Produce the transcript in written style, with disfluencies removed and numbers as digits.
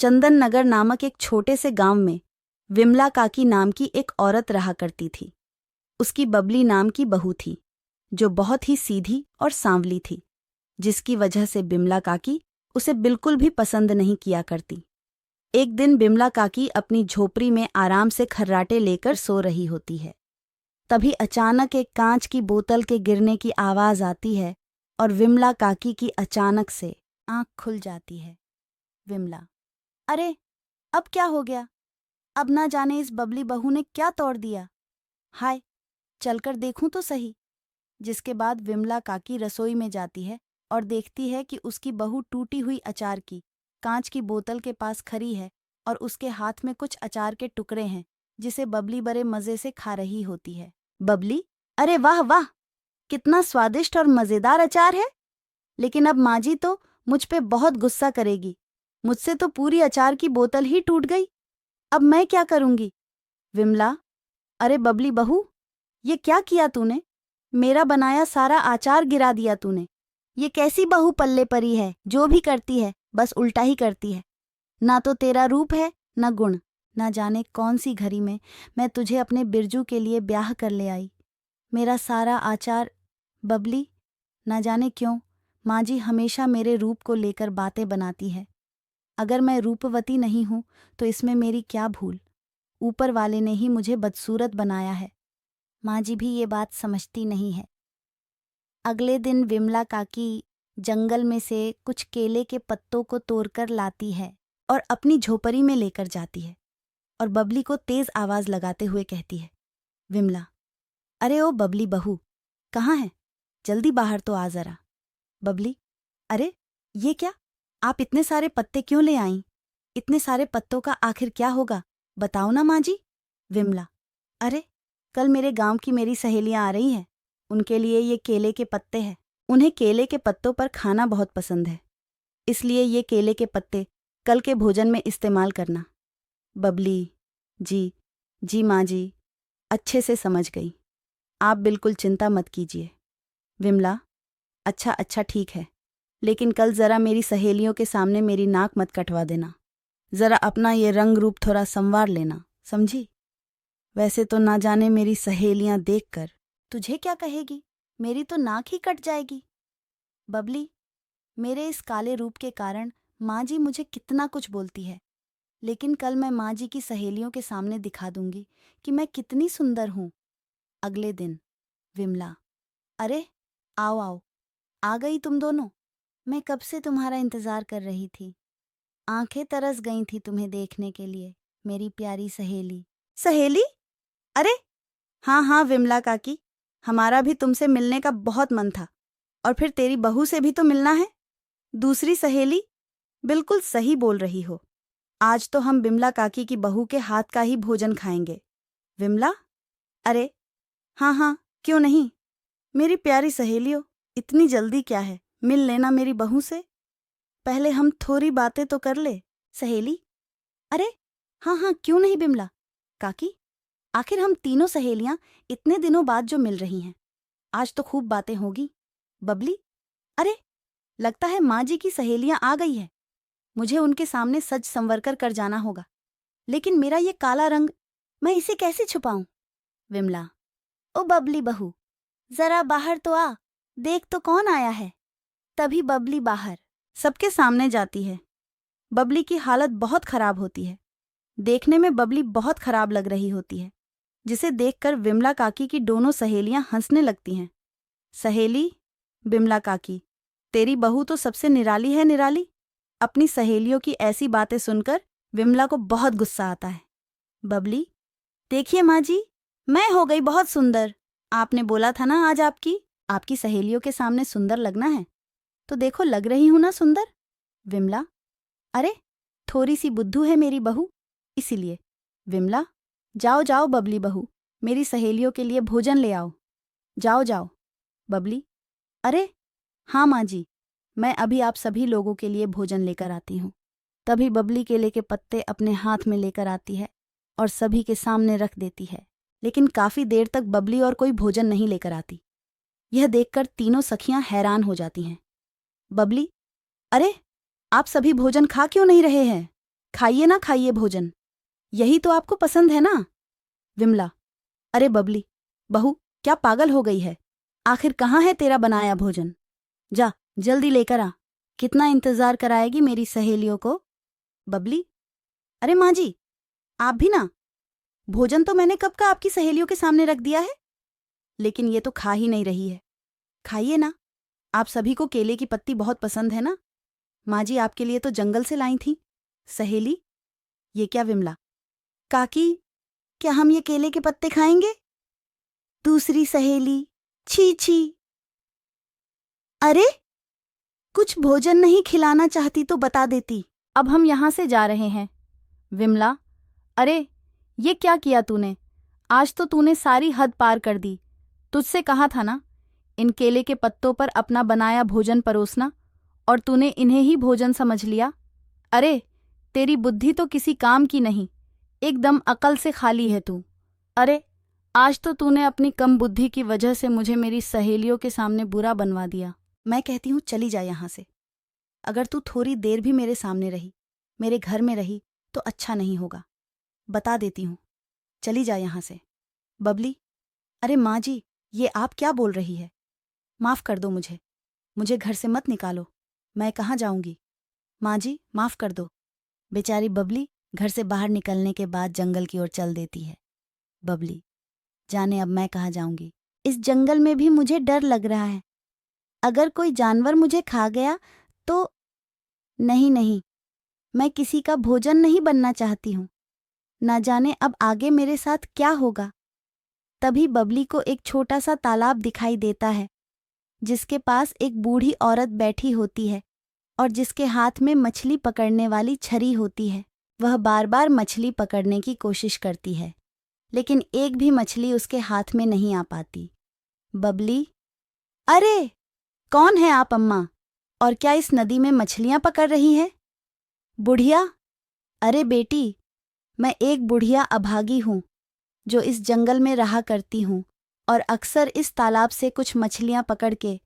चंदन नगर नामक एक छोटे से गांव में विमला काकी नाम की एक औरत रहा करती थी। उसकी बबली नाम की बहू थी, जो बहुत ही सीधी और सांवली थी, जिसकी वजह से बिमला काकी उसे बिल्कुल भी पसंद नहीं किया करती। एक दिन बिमला काकी अपनी झोपड़ी में आराम से खर्राटे लेकर सो रही होती है। तभी अचानक एक कांच की बोतल के गिरने की आवाज आती है और विमला काकी की अचानक से आंख खुल जाती है। विमला, अरे अब क्या हो गया? अब ना जाने इस बबली बहू ने क्या तोड़ दिया। हाय, चलकर देखूं तो सही। जिसके बाद विमला काकी रसोई में जाती है और देखती है कि उसकी बहू टूटी हुई अचार की कांच की बोतल के पास खड़ी है और उसके हाथ में कुछ अचार के टुकड़े हैं, जिसे बबली बड़े मजे से खा रही होती है। बबली, अरे वाह वाह, कितना स्वादिष्ट और मजेदार अचार है। लेकिन अब माँ जी तो मुझ पे बहुत गुस्सा करेगी। मुझसे तो पूरी अचार की बोतल ही टूट गई। अब मैं क्या करूंगी? विमला, अरे बबली बहू, ये क्या किया तूने? मेरा बनाया सारा अचार गिरा दिया तूने। ये कैसी बहू पल्ले परी है, जो भी करती है बस उल्टा ही करती है। ना तो तेरा रूप है ना गुण। ना जाने कौन सी घड़ी में मैं तुझे अपने बिरजू के लिए ब्याह कर ले आई। मेरा सारा आचार। बबली, ना जाने क्यों माँ जी हमेशा मेरे रूप को लेकर बातें बनाती है। अगर मैं रूपवती नहीं हूं तो इसमें मेरी क्या भूल। ऊपर वाले ने ही मुझे बदसूरत बनाया है। माँ जी भी ये बात समझती नहीं है। अगले दिन विमला काकी जंगल में से कुछ केले के पत्तों को तोड़कर लाती है और अपनी झोपड़ी में लेकर जाती है और बबली को तेज आवाज लगाते हुए कहती है। विमला, अरे ओ बबली बहू, कहाँ है? जल्दी बाहर तो आ जरा। बबली, अरे ये क्या? आप इतने सारे पत्ते क्यों ले आईं? इतने सारे पत्तों का आखिर क्या होगा? बताओ ना माँ जी। विमला, अरे कल मेरे गांव की मेरी सहेलियां आ रही हैं। उनके लिए ये केले के पत्ते हैं। उन्हें केले के पत्तों पर खाना बहुत पसंद है, इसलिए ये केले के पत्ते कल के भोजन में इस्तेमाल करना। बबली, जी जी माँ जी, अच्छे से समझ गई। आप बिल्कुल चिंता मत कीजिए। विमला, अच्छा अच्छा ठीक है, लेकिन कल ज़रा मेरी सहेलियों के सामने मेरी नाक मत कटवा देना। ज़रा अपना ये रंग रूप थोड़ा संवार लेना, समझी? वैसे तो ना जाने मेरी सहेलियां देखकर तुझे क्या कहेगी। मेरी तो नाक ही कट जाएगी। बबली, मेरे इस काले रूप के कारण माँ जी मुझे कितना कुछ बोलती है, लेकिन कल मैं माँ जी की सहेलियों के सामने दिखा दूंगी कि मैं कितनी सुंदर हूँ। अगले दिन। विमला, अरे आओ आओ, आ गई तुम दोनों। मैं कब से तुम्हारा इंतजार कर रही थी। आंखें तरस गई थी तुम्हें देखने के लिए, मेरी प्यारी सहेली। सहेली? अरे हाँ हाँ विमला काकी, हमारा भी तुमसे मिलने का बहुत मन था। और फिर तेरी बहू से भी तो मिलना है। दूसरी सहेली, बिल्कुल सही बोल रही हो। आज तो हम बिमला काकी की बहू के हाथ का ही भोजन खाएंगे। विमला, अरे हाँ हाँ, क्यों नहीं। मेरी प्यारी सहेलियों, इतनी जल्दी क्या है, मिल लेना मेरी बहू से। पहले हम थोड़ी बातें तो कर ले। सहेली, अरे हाँ हाँ, क्यों नहीं बिमला काकी। आखिर हम तीनों सहेलियां इतने दिनों बाद जो मिल रही हैं, आज तो खूब बातें होगी। बबली, अरे लगता है माँ जी की सहेलियां आ गई है। मुझे उनके सामने सज संवर कर जाना होगा। लेकिन मेरा ये काला रंग, मैं इसे कैसे छुपाऊं? विमला, ओ बबली बहू, जरा बाहर तो आ, देख तो कौन आया है। तभी बबली बाहर सबके सामने जाती है। बबली की हालत बहुत खराब होती है। देखने में बबली बहुत खराब लग रही होती है, जिसे देखकर विमला काकी की दोनों सहेलियां हंसने लगती हैं। सहेली बिमला काकी, तेरी बहू तो सबसे निराली है निराली। अपनी सहेलियों की ऐसी बातें सुनकर विमला को बहुत गुस्सा आता है। बबली, देखिए माँ जी, मैं हो गई बहुत सुंदर। आपने बोला था ना आज आपकी सहेलियों के सामने सुंदर लगना है, तो देखो लग रही हूं ना सुंदर। विमला, अरे थोड़ी सी बुद्धू है मेरी बहू, इसीलिए। विमला, जाओ जाओ बबली बहू, मेरी सहेलियों के लिए भोजन ले आओ। जाओ जाओ। बबली, अरे हाँ माँ जी, मैं अभी आप सभी लोगों के लिए भोजन लेकर आती हूँ। तभी बबली केले के पत्ते अपने हाथ में लेकर आती है और सभी के सामने रख देती है। लेकिन काफी देर तक बबली और कोई भोजन नहीं लेकर आती। यह देखकर तीनों सखियां हैरान हो जाती हैं। बबली, अरे आप सभी भोजन खा क्यों नहीं रहे हैं? खाइए ना खाइए भोजन, यही तो आपको पसंद है ना। विमला, अरे बबली, बहू क्या पागल हो गई है? आखिर कहाँ है तेरा बनाया भोजन? जा जल्दी लेकर आ। कितना इंतजार कराएगी मेरी सहेलियों को? बबली, अरे माँ जी, आप भी ना। भोजन तो मैंने कब का आपकी सहेलियों के सामने रख दिया है, लेकिन ये तो खा ही नहीं रही है। खाइए ना, आप सभी को केले की पत्ती बहुत पसंद है ना। माँ जी आपके लिए तो जंगल से लाई थी। सहेली, ये क्या विमला? काकी, क्या हम ये केले के पत्ते खाएंगे? दूसरी सहेली, छी छी। अरे, कुछ भोजन नहीं खिलाना चाहती तो बता देती। अब हम यहाँ से जा रहे हैं। विमला, अरे ये क्या किया तूने? आज तो तूने सारी हद पार कर दी। तुझसे कहा था ना इन केले के पत्तों पर अपना बनाया भोजन परोसना, और तूने इन्हें ही भोजन समझ लिया। अरे तेरी बुद्धि तो किसी काम की नहीं, एकदम अकल से खाली है तू। अरे आज तो तूने अपनी कम बुद्धि की वजह से मुझे मेरी सहेलियों के सामने बुरा बनवा दिया। मैं कहती हूँ चली जा यहाँ से। अगर तू थोड़ी देर भी मेरे सामने रही, मेरे घर में रही, तो अच्छा नहीं होगा। बता देती हूँ, चली जा यहाँ से। बबली, अरे माँ जी, ये आप क्या बोल रही है? माफ़ कर दो मुझे घर से मत निकालो। मैं कहाँ जाऊँगी? माँ जी माफ़ कर दो। बेचारी बबली घर से बाहर निकलने के बाद जंगल की ओर चल देती है। बबली, जाने अब मैं कहाँ जाऊँगी? इस जंगल में भी मुझे डर लग रहा है। अगर कोई जानवर मुझे खा गया तो? नहीं नहीं, मैं किसी का भोजन नहीं बनना चाहती हूँ। ना जाने अब आगे मेरे साथ क्या होगा। तभी बबली को एक छोटा सा तालाब दिखाई देता है, जिसके पास एक बूढ़ी औरत बैठी होती है और जिसके हाथ में मछली पकड़ने वाली छरी होती है। वह बार बार मछली पकड़ने की कोशिश करती है, लेकिन एक भी मछली उसके हाथ में नहीं आ पाती। बबली, अरे कौन है आप अम्मा? और क्या इस नदी में मछलियां पकड़ रही हैं? बुढ़िया, अरे बेटी, मैं एक बुढ़िया अभागी हूँ जो इस जंगल में रहा करती हूँ और अक्सर इस तालाब से कुछ मछलियां पकड़ के